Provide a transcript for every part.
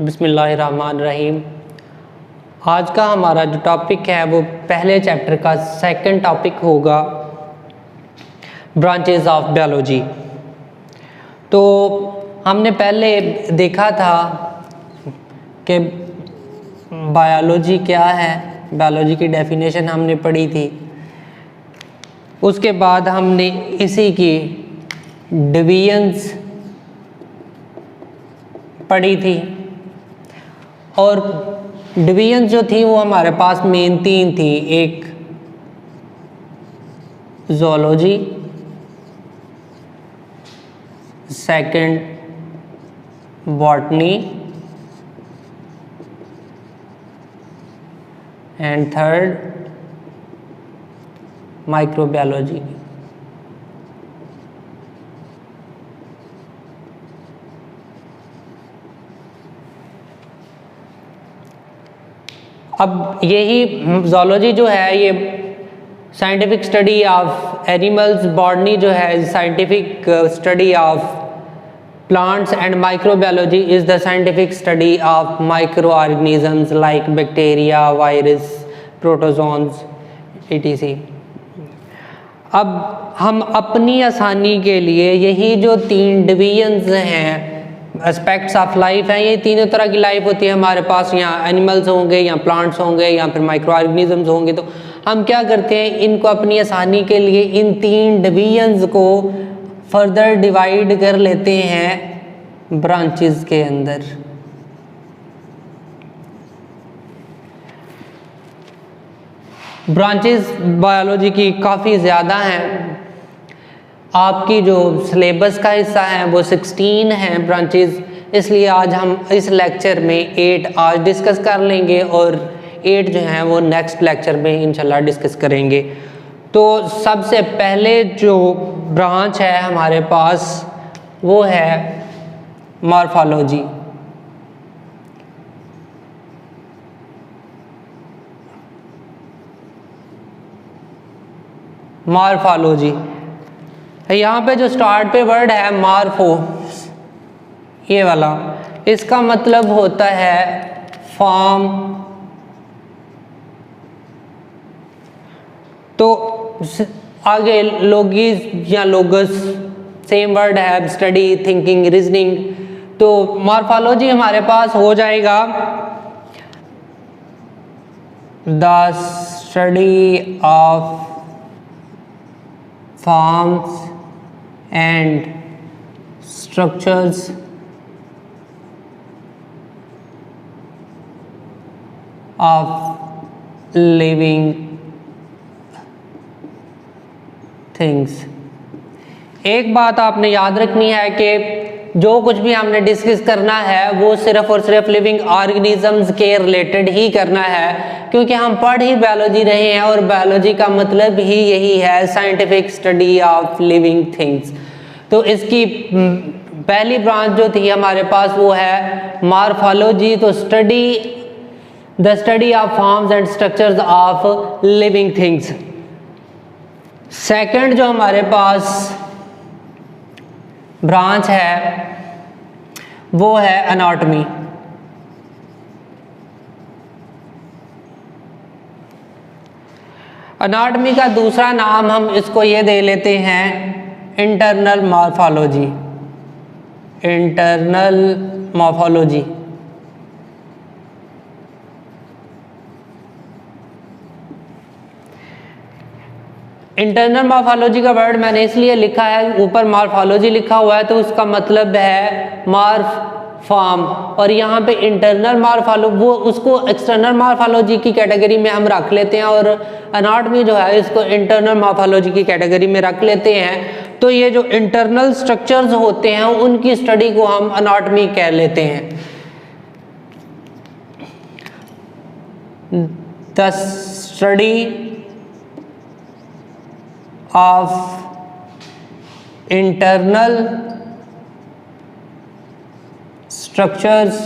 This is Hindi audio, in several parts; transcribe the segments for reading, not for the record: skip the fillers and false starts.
बिस्मिल्लाहिर्रहमानिर्रहीम। आज का हमारा जो टॉपिक है वो पहले चैप्टर का सेकंड टॉपिक होगा, ब्रांचेस ऑफ बायोलॉजी। तो हमने पहले देखा था कि बायोलॉजी क्या है, बायोलॉजी की डेफिनेशन हमने पढ़ी थी। उसके बाद हमने इसी की डिवीजन्स पढ़ी थी, और डिवीजन जो थी वो हमारे पास मेन तीन थी। एक zoology, second botany and third microbiology. अब यही ज़ूलॉजी जो है ये scientific study of animals, botany जो है scientific study of plants, and microbiology is the scientific study of micro organisms like bacteria, virus, protozoans etc। अब हम अपनी आसानी के लिए यही जो तीन डिवीजन्स हैं, एस्पेक्ट्स ऑफ लाइफ हैं, ये तीनों तरह की लाइफ होती है हमारे पास। यहाँ एनिमल्स होंगे, या प्लांट्स होंगे, या फिर माइक्रो ऑर्गेनिजम्स होंगे। तो हम क्या करते हैं, इनको अपनी आसानी के लिए इन तीन डिवीजन्स को फर्दर डिवाइड कर लेते हैं ब्रांचेस के अंदर। ब्रांचेस बायोलॉजी की काफ़ी ज़्यादा हैं। आपकी जो सिलेबस का हिस्सा है वो 16 हैं ब्रांचेस, इसलिए आज हम इस लेक्चर में 8 आज डिस्कस कर लेंगे, और 8 जो हैं वो नेक्स्ट लेक्चर में इंशाल्लाह डिस्कस करेंगे। तो सबसे पहले जो ब्रांच है हमारे पास वो है मॉर्फोलॉजी। मॉर्फोलॉजी, यहाँ पे जो स्टार्ट पे वर्ड है मार्फो, ये वाला, इसका मतलब होता है फॉर्म। तो आगे लोगीज या लोगस सेम वर्ड है, स्टडी, थिंकिंग, रीजनिंग। तो मॉर्फोलॉजी हमारे पास हो जाएगा the study of forms and structures of living things। एक बात आपने याद रखनी है कि जो कुछ भी हमने डिस्कस करना है वो सिर्फ और सिर्फ लिविंग ऑर्गेनिजम्स के रिलेटेड ही करना है, क्योंकि हम पढ़ ही बायोलॉजी रहे हैं, और बायोलॉजी का मतलब ही यही है, scientific study of living things. तो इसकी पहली ब्रांच जो थी हमारे पास वो है मॉर्फोलॉजी। तो the study of forms and structures of living things. Second जो हमारे पास ब्रांच है वो है एनाटॉमी। एनाटॉमी का दूसरा नाम हम इसको ये दे लेते हैं internal morphology. Internal morphology, internal morphology का वर्ड मैंने इसलिए लिखा है, ऊपर मॉर्फोलॉजी लिखा हुआ है तो उसका मतलब है मॉर्फ फॉर्म, और यहाँ पे इंटरनल मॉर्फोलॉजी वो उसको एक्सटर्नल मॉर्फोलॉजी की कैटेगरी में हम रख लेते हैं, और एनाटॉमी जो है इसको इंटरनल मॉर्फोलॉजी की कैटेगरी में रख लेते हैं। तो ये जो इंटरनल स्ट्रक्चर्स होते हैं उनकी स्टडी को हम एनाटॉमी कह लेते हैं। The study of internal structures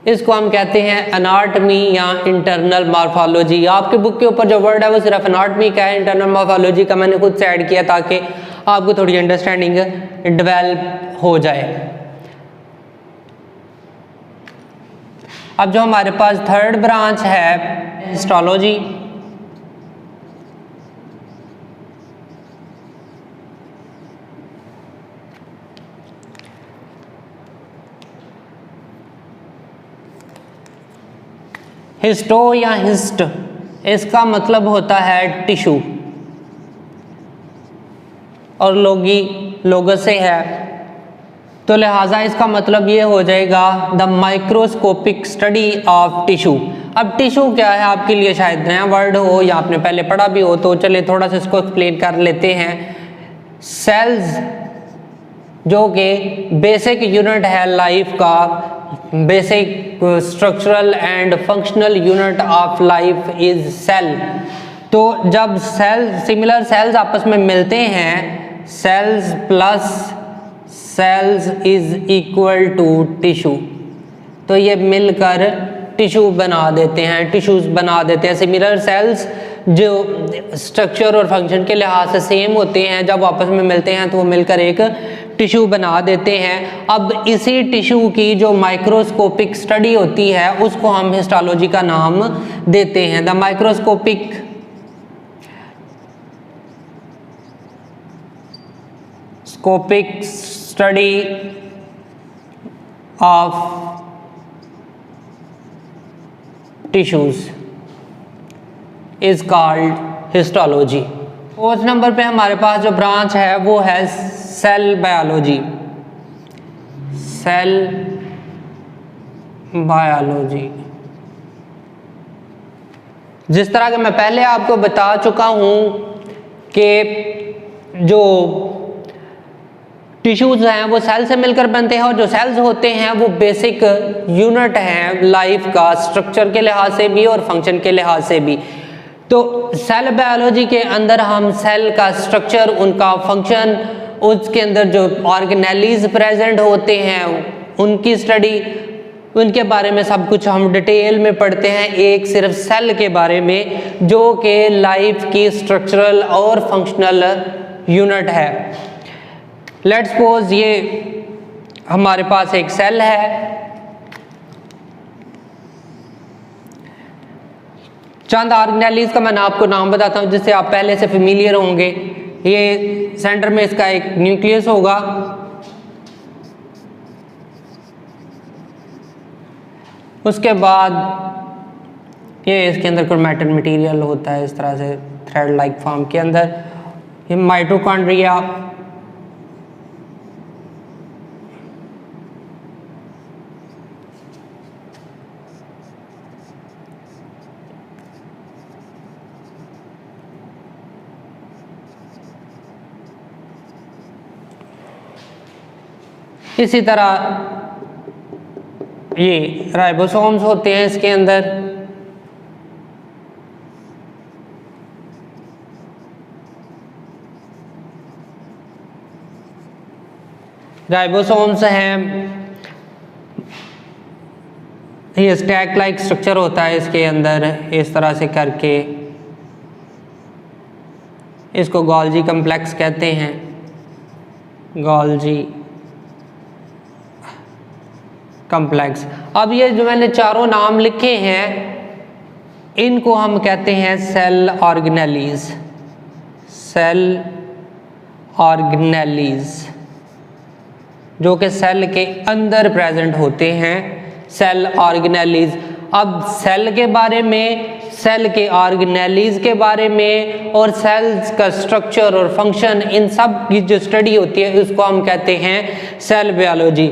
इसको हम कहते हैं एनाटॉमी या इंटरनल मॉर्फोलॉजी। आपके बुक के ऊपर जो वर्ड है वो सिर्फ एनाटॉमी का है, इंटरनल मॉर्फोलॉजी का मैंने खुद से ऐड किया ताकि आपको थोड़ी अंडरस्टैंडिंग डेवलप हो जाए। अब जो हमारे पास थर्ड ब्रांच है हिस्टोलॉजी। हिस्टो या हिस्ट, इसका मतलब होता है टिश्यू, और लोगी लोगों से है, तो लिहाजा इसका मतलब ये हो जाएगा the microscopic study of tissue. अब टिश्यू क्या है आपके लिए शायद नया वर्ड हो या आपने पहले पढ़ा भी हो, तो चलिए थोड़ा सा इसको एक्सप्लेन कर लेते हैं। सेल्स जो कि बेसिक यूनिट है लाइफ का, basic structural and functional unit of life is cell. तो जब सिमिलर सेल्स आपस में मिलते हैं, cells plus cells is equal to tissue, तो ये मिलकर टिश्यू बना देते हैं, टिश्यूज बना देते हैं। सिमिलर सेल्स जो स्ट्रक्चर और फंक्शन के लिहाज से सेम होते हैं, जब आपस में मिलते हैं तो वो मिलकर एक टिश्यू बना देते हैं। अब इसी टिश्यू की जो माइक्रोस्कोपिक स्टडी होती है उसको हम हिस्टोलॉजी का नाम देते हैं। The microscopic study of tissues is called histology. Fourth number पे हमारे पास जो ब्रांच है वो है सेल बायोलॉजी। सेल बायोलॉजी, जिस तरह के मैं पहले आपको बता चुका हूं कि जो टिश्यूज हैं वो सेल से मिलकर बनते हैं, और जो सेल्स होते हैं वो बेसिक यूनिट हैं लाइफ का, स्ट्रक्चर के लिहाज से भी और फंक्शन के लिहाज से भी। तो सेल बायोलॉजी के अंदर हम सेल का स्ट्रक्चर, उनका फंक्शन, उसके अंदर जो ऑर्गेनेलीज प्रेजेंट होते हैं उनकी स्टडी, उनके बारे में सब कुछ हम डिटेल में पढ़ते हैं। एक सिर्फ सेल के बारे में जो कि लाइफ की स्ट्रक्चरल और फंक्शनल यूनिट है। लेट्स सपोज ये हमारे पास एक सेल है, चंद ऑर्गेनेलीज का मैं आपको नाम बताता हूं जिससे आप पहले से फेमिलियर होंगे। ये सेंटर में इसका एक न्यूक्लियस होगा, उसके बाद ये इसके अंदर क्रोमैटिन मटेरियल होता है इस तरह से थ्रेड लाइक फॉर्म के अंदर। ये माइटोकॉन्ड्रिया, इसी तरह ये राइबोसोम्स होते हैं इसके अंदर। राइबोसोम्स हैं, ये स्टैक लाइक स्ट्रक्चर होता है इसके अंदर, इस तरह से करके इसको गोल्जी कम्प्लेक्स कहते हैं। Golgi complex. अब ये जो मैंने चारों नाम लिखे हैं इनको हम कहते हैं सेल ऑर्गेनेलीज। सेल ऑर्गेनेलीज जो कि सेल के अंदर प्रेजेंट होते हैं, सेल ऑर्गेनेलीज। अब सेल के बारे में, सेल के ऑर्गेनेलीज के बारे में और सेल्स का स्ट्रक्चर और फंक्शन, इन सब की जो स्टडी होती है उसको हम कहते हैं cell biology.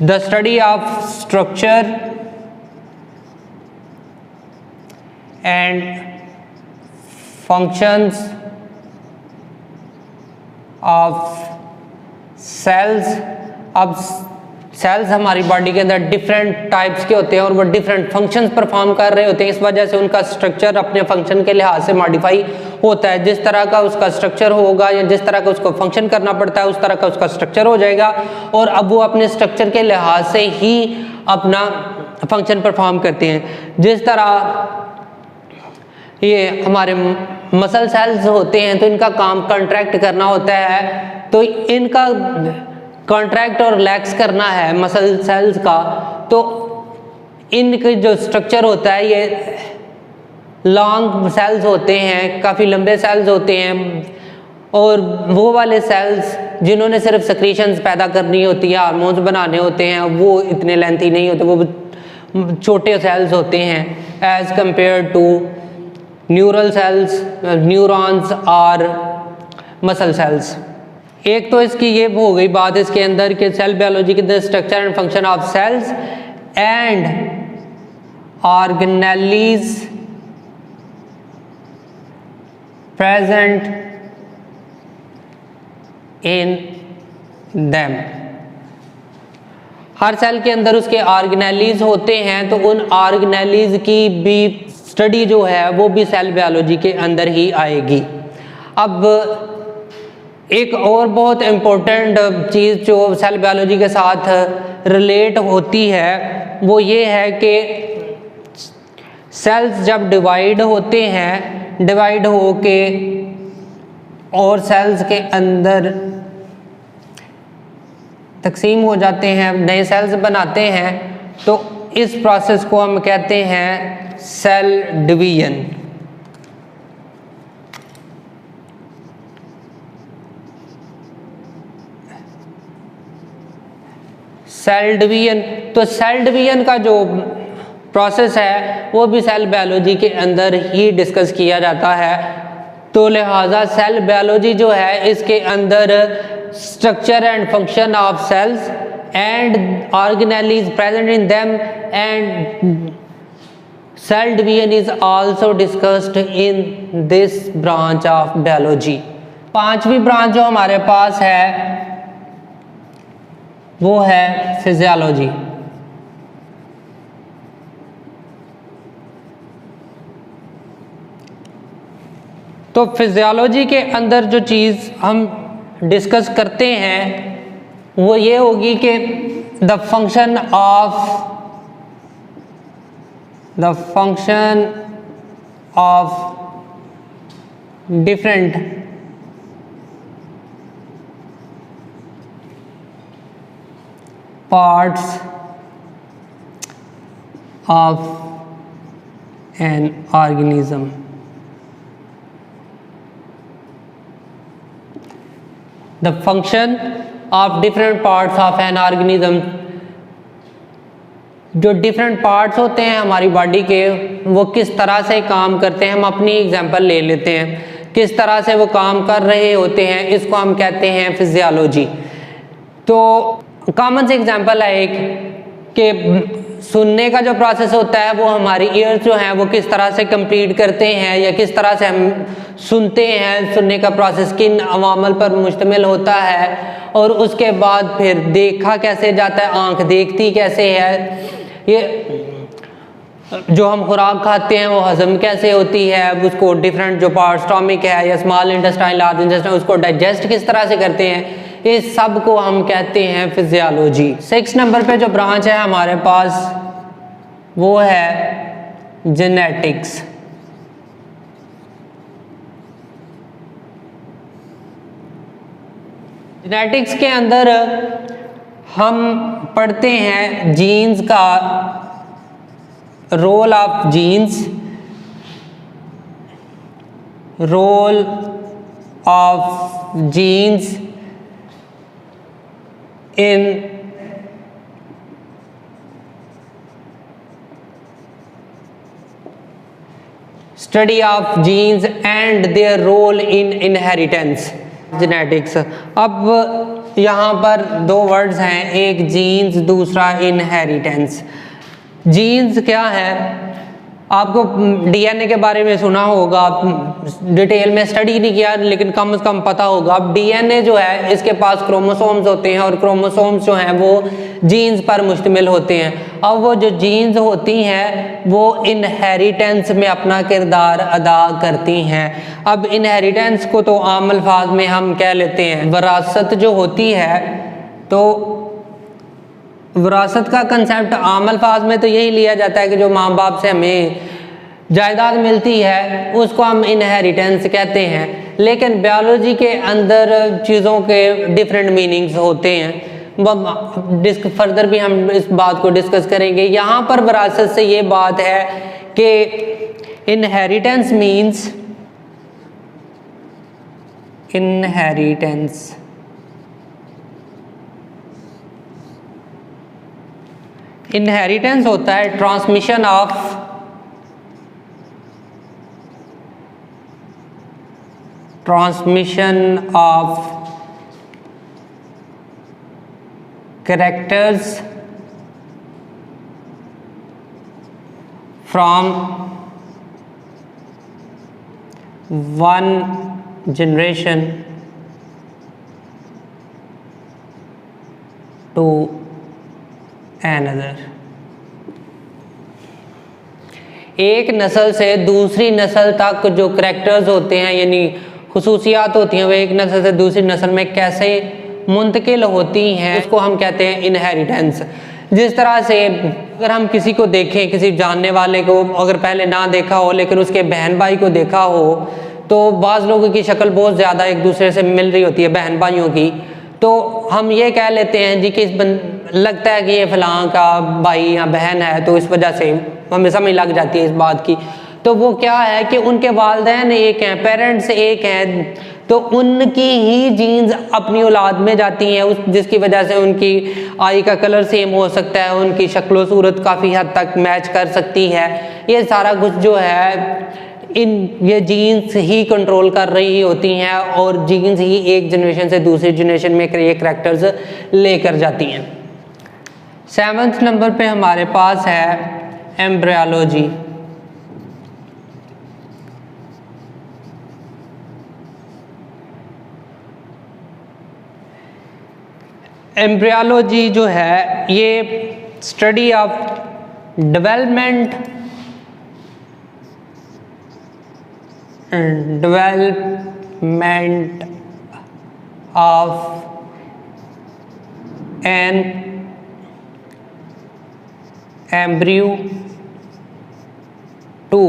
The study of structure and functions of cells. अब सेल्स हमारी बॉडी के अंदर डिफरेंट टाइप्स के होते हैं और वो डिफरेंट फंक्शंस परफॉर्म कर रहे होते हैं, इस वजह से उनका स्ट्रक्चर अपने फंक्शन के लिहाज से मॉडिफाई होता है। जिस तरह का उसका स्ट्रक्चर होगा या जिस तरह का उसको फंक्शन करना पड़ता है उस तरह का उसका स्ट्रक्चर हो जाएगा, और अब वो अपने स्ट्रक्चर के लिहाज से ही अपना फंक्शन परफॉर्म करते हैं। जिस तरह ये हमारे मसल सेल्स होते हैं तो इनका काम कंट्रैक्ट करना होता है, तो इनका कॉन्ट्रैक्ट और रिलैक्स करना है मसल सेल्स का, तो इनके जो स्ट्रक्चर होता है ये लॉन्ग सेल्स होते हैं, काफ़ी लंबे सेल्स होते हैं, और वो वाले सेल्स जिन्होंने सिर्फ सेक्रीशंस पैदा करनी होती है, हार्मोन्स बनाने होते हैं, वो इतने लेंथी नहीं होते, वो छोटे सेल्स होते हैं as compare to neural cells, neurons और मसल सेल्स। एक तो इसकी ये हो गई बात इसके अंदर के सेल बायोलॉजी के अंदर structure and function of cells and organelles present in them. हर सेल के अंदर उसके ऑर्गेनेलीज होते हैं, तो उन ऑर्गेनेलीज की भी स्टडी जो है वो भी सेल बायोलॉजी के अंदर ही आएगी। अब एक और बहुत इम्पोर्टेंट चीज़ जो सेल बायोलॉजी के साथ रिलेट होती है वो ये है कि सेल्स जब डिवाइड होते हैं, डिवाइड हो के और सेल्स के अंदर तकसीम हो जाते हैं, नए सेल्स बनाते हैं, तो इस प्रोसेस को हम कहते हैं सेल डिवीजन। सेल डिवीजन, तो सेल डिवीजन का जो प्रोसेस है वो भी सेल बायोलॉजी के अंदर ही डिस्कस किया जाता है। तो लिहाजा सेल बायोलॉजी जो है इसके अंदर structure and function of cells and organelles present in them and cell division is also discussed in this branch of biology. पांचवी ब्रांच जो हमारे पास है वो है फिजियोलॉजी। तो फिजियोलॉजी के अंदर जो चीज़ हम डिस्कस करते हैं वो ये होगी कि the function of different parts of an organism. The function of different parts of an organism, जो डिफरेंट पार्ट्स होते हैं हमारी बॉडी के वो किस तरह से काम करते हैं। हम अपनी एग्जांपल ले लेते हैं, किस तरह से वो काम कर रहे होते हैं, इसको हम कहते हैं फिजियोलॉजी। तो कॉमन से एग्जांपल है एक कि सुनने का जो प्रोसेस होता है वो हमारी ईयर्स जो हैं वो किस तरह से कंप्लीट करते हैं या किस तरह से हम सुनते हैं, सुनने का प्रोसेस किन अवामल पर मुश्तमिल होता है, और उसके बाद फिर देखा कैसे जाता है, आंख देखती कैसे है, ये जो हम खुराक खाते हैं वो हजम कैसे होती है, उसको डिफरेंट जो पार्ट स्टोमिक है या स्मॉल इंटेस्टाइन, लार्ज इंटेस्टाइन, उसको डाइजेस्ट किस तरह से करते हैं, इस सब को हम कहते हैं फिजियोलॉजी। 6 नंबर पे जो ब्रांच है हमारे पास वो है जेनेटिक्स। जेनेटिक्स के अंदर हम पढ़ते हैं जीन्स का role of genes, role of genes in study of genes and their role in inheritance, genetics। अब यहाँ पर 2 वर्ड्स हैं, एक जीन्स दूसरा इनहेरिटेंस। जीन्स क्या है, आपको डीएनए के बारे में सुना होगा, डिटेल में स्टडी नहीं किया लेकिन कम से कम पता होगा। अब डीएनए जो है इसके पास क्रोमोसोम्स होते हैं और क्रोमोसोम्स जो हैं वो जीन्स पर मुश्तमिल होते हैं। अब वो जो जीन्स होती हैं वो इनहेरिटेंस में अपना किरदार अदा करती हैं। अब इनहेरिटेंस को तो आम अल्फाज में हम कह लेते हैं विरासत जो होती है। तो विरासत का कंसेप्ट आम अल्फाज में तो यही लिया जाता है कि जो माँ बाप से हमें जायदाद मिलती है उसको हम इनहेरिटेंस कहते हैं। लेकिन बायोलॉजी के अंदर चीज़ों के डिफरेंट मीनिंग्स होते हैं, फर्दर भी हम इस बात को डिस्कस करेंगे। यहाँ पर विरासत से ये बात है कि इनहेरिटेंस मीन्स इनहेरिटेंस होता है transmission of characters from one generation to another। एक नस्ल से दूसरी नस्ल तक जो करैक्टर्स होते हैं यानी खुसूसियात होती हैं वो एक नस्ल से दूसरी नस्ल में कैसे मुंतकिल होती हैं उसको हम कहते हैं इनहेरिटेंस। जिस तरह से अगर हम किसी को देखें, किसी जानने वाले को अगर पहले ना देखा हो लेकिन उसके बहन भाई को देखा हो, तो बाज़ लोगों की शक्ल बहुत ज़्यादा एक दूसरे से मिल रही होती है बहन भाइयों की, तो हम ये कह लेते हैं जी कि लगता है कि ये फ़लाँ का भाई या बहन है, तो इस वजह से हमें समझ लग जाती है इस बात की। तो वो क्या है कि उनके वालिदैन एक हैं, पेरेंट्स एक हैं, तो उनकी ही जीन्स अपनी औलाद में जाती हैं, उस जिसकी वजह से उनकी आई का कलर सेम हो सकता है, उनकी शक्ल सूरत काफ़ी हद तक मैच कर सकती है। ये सारा कुछ जो है ये जीन्स ही कंट्रोल कर रही होती हैं और जीन्स ही एक जनरेशन से दूसरी जनरेशन में ये करैक्टर्स लेकर जाती हैं। 7वें नंबर पे हमारे पास है एम्ब्रियोलॉजी। एम्ब्रियोलॉजी जो है ये study of development of an embryo to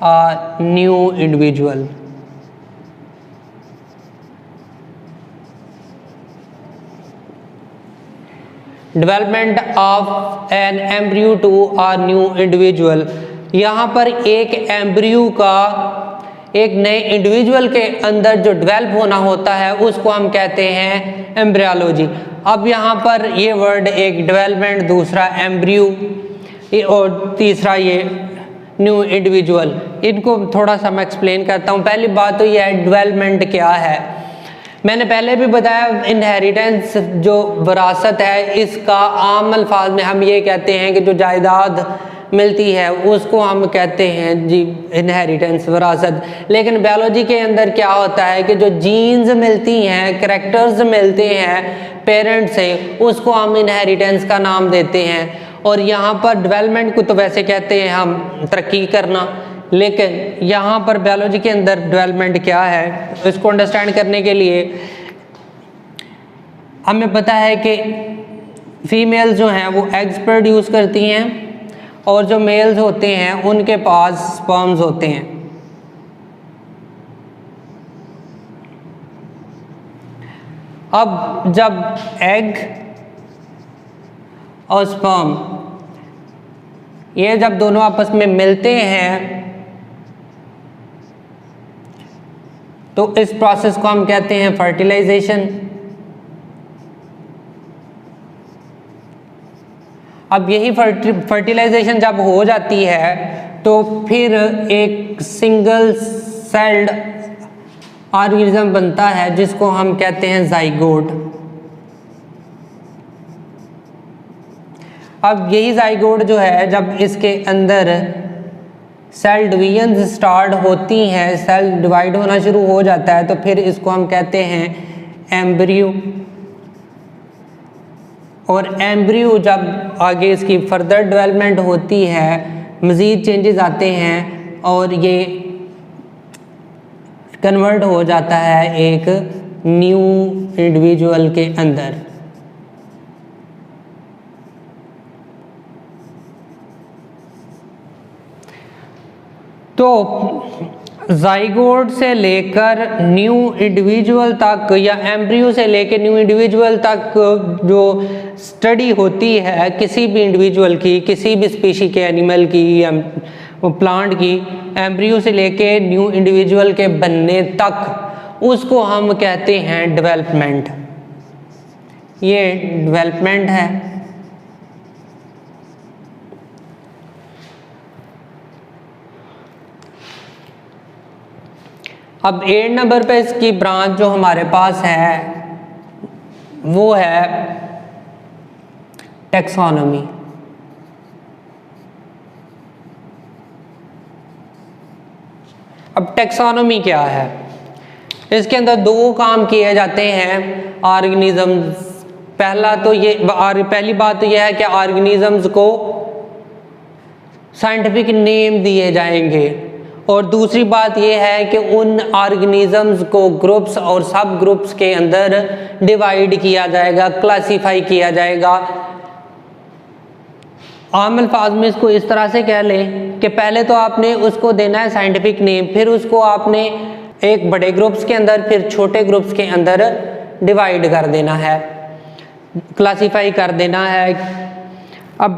a new individual. Development of an embryo to a new individual, यहाँ पर एक एम्ब्रियो का एक नए इंडिविजुअल के अंदर जो डेवलप होना होता है उसको हम कहते हैं एम्ब्रियोलॉजी। अब यहाँ पर ये वर्ड एक डेवलपमेंट, दूसरा एम्ब्रियो और तीसरा ये न्यू इंडिविजुअल, इनको थोड़ा सा मैं एक्सप्लेन करता हूँ। पहली बात तो ये है डेवलपमेंट क्या है। मैंने पहले भी बताया इनहेरिटेंस जो विरासत है इसका आम अल्फाज में हम ये कहते हैं कि जो जायदाद मिलती है उसको हम कहते हैं जी इनहेरिटेंस, विरासत। लेकिन बायोलॉजी के अंदर क्या होता है कि जो जीन्स मिलती हैं, करैक्टर्स मिलते हैं पेरेंट से, उसको हम इनहेरिटेंस का नाम देते हैं। और यहाँ पर डेवलपमेंट को तो वैसे कहते हैं हम तरक्की करना, लेकिन यहाँ पर बायोलॉजी के अंदर डेवलपमेंट क्या है इसको अंडरस्टैंड करने के लिए हमें पता है कि फीमेल्स जो हैं वो एग्स प्रोड्यूस करती हैं और जो मेल्स होते हैं उनके पास स्पर्म्स होते हैं। अब जब एग और स्पर्म ये जब दोनों आपस में मिलते हैं तो इस प्रोसेस को हम कहते हैं फर्टिलाइजेशन। अब यही फर्टिलाइजेशन जब हो जाती है तो फिर एक सिंगल सेल्ड ऑर्गेनिज्म बनता है जिसको हम कहते हैं जाइगोट। अब यही जाइगोट जो है जब इसके अंदर सेल डिवीजन स्टार्ट होती हैं, सेल डिवाइड होना शुरू हो जाता है, तो फिर इसको हम कहते हैं एम्ब्रियो। और एम्ब्रियो जब आगे इसकी फर्दर डेवलपमेंट होती है, मज़ीद चेंजेस आते हैं और ये कन्वर्ट हो जाता है एक न्यू इंडिविजुअल के अंदर। तो जाइगोट से लेकर न्यू इंडिविजुअल तक या एम्ब्रियो से लेकर न्यू इंडिविजुअल तक जो स्टडी होती है किसी भी इंडिविजुअल की, किसी भी स्पीशी के एनिमल की या प्लांट की, एम्ब्रियो से लेकर न्यू इंडिविजुअल के बनने तक, उसको हम कहते हैं डेवलपमेंट। ये डेवलपमेंट है। अब 8 नंबर पे इसकी ब्रांच जो हमारे पास है वो है टैक्सोनॉमी। अब टैक्सोनॉमी क्या है? इसके अंदर दो काम किए जाते हैं ऑर्गेनिजम्स। पहली बात तो यह है कि ऑर्गेनिजम्स को साइंटिफिक नेम दिए जाएंगे, और दूसरी बात यह है कि उन ऑर्गेनिजम्स को ग्रुप्स और सब ग्रुप्स के अंदर डिवाइड किया जाएगा, क्लासिफाई किया जाएगा। आम अल्फाज में इसको इस तरह से कह लें कि पहले तो आपने उसको देना है साइंटिफिक नेम, फिर उसको आपने एक बड़े ग्रुप्स के अंदर, फिर छोटे ग्रुप्स के अंदर डिवाइड कर देना है, क्लासिफाई कर देना है। अब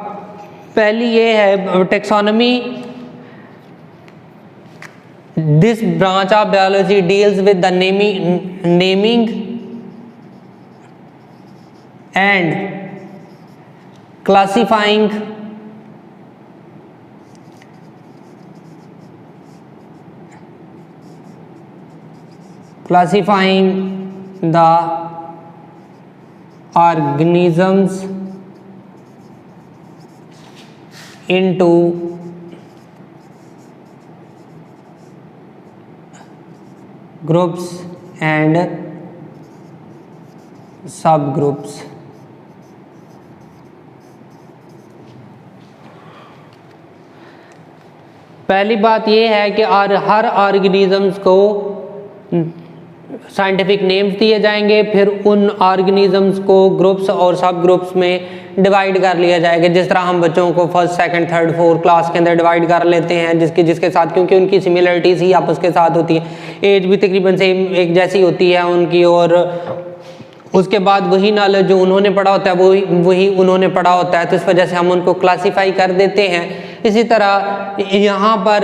पहली ये है taxonomy. This branch of biology deals with the naming and classifying the organisms into groups and subgroups। पहली बात यह है कि हर ऑर्गेनिजम्स को साइंटिफिक नेम्स दिए जाएंगे, फिर उन ऑर्गेनिजम्स को ग्रुप्स और सब ग्रुप्स में डिवाइड कर लिया जाएगा, जिस तरह हम बच्चों को first, second, third, fourth class के अंदर डिवाइड कर लेते हैं जिसके साथ, क्योंकि उनकी सिमिलरिटीज़ ही आपस के साथ होती है, एज भी तकरीबन सेम एक जैसी होती है उनकी, और उसके बाद वही नॉलेज जो उन्होंने पढ़ा होता है वही उन्होंने पढ़ा होता है, तो इस वजह से हम उनको क्लासीफाई कर देते हैं। इसी तरह यहाँ पर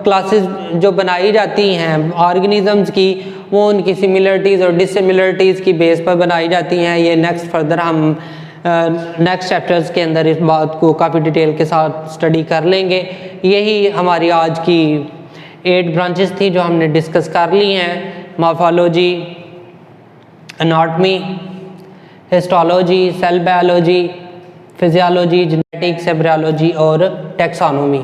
क्लासेस जो बनाई जाती हैं ऑर्गेनिजम्स की, वो उनकी सिमिलरिटीज़ और डिससिमिलरिटीज़ की बेस पर बनाई जाती हैं। ये नेक्स्ट फर्दर हम नेक्स्ट चैप्टर्स के अंदर इस बात को काफ़ी डिटेल के साथ स्टडी कर लेंगे। यही हमारी आज की 8 ब्रांचेस थी जो हमने डिस्कस कर ली हैं: morphology, anatomy, histology, cell biology, physiology, genetics, embryology और टैक्सोनॉमी।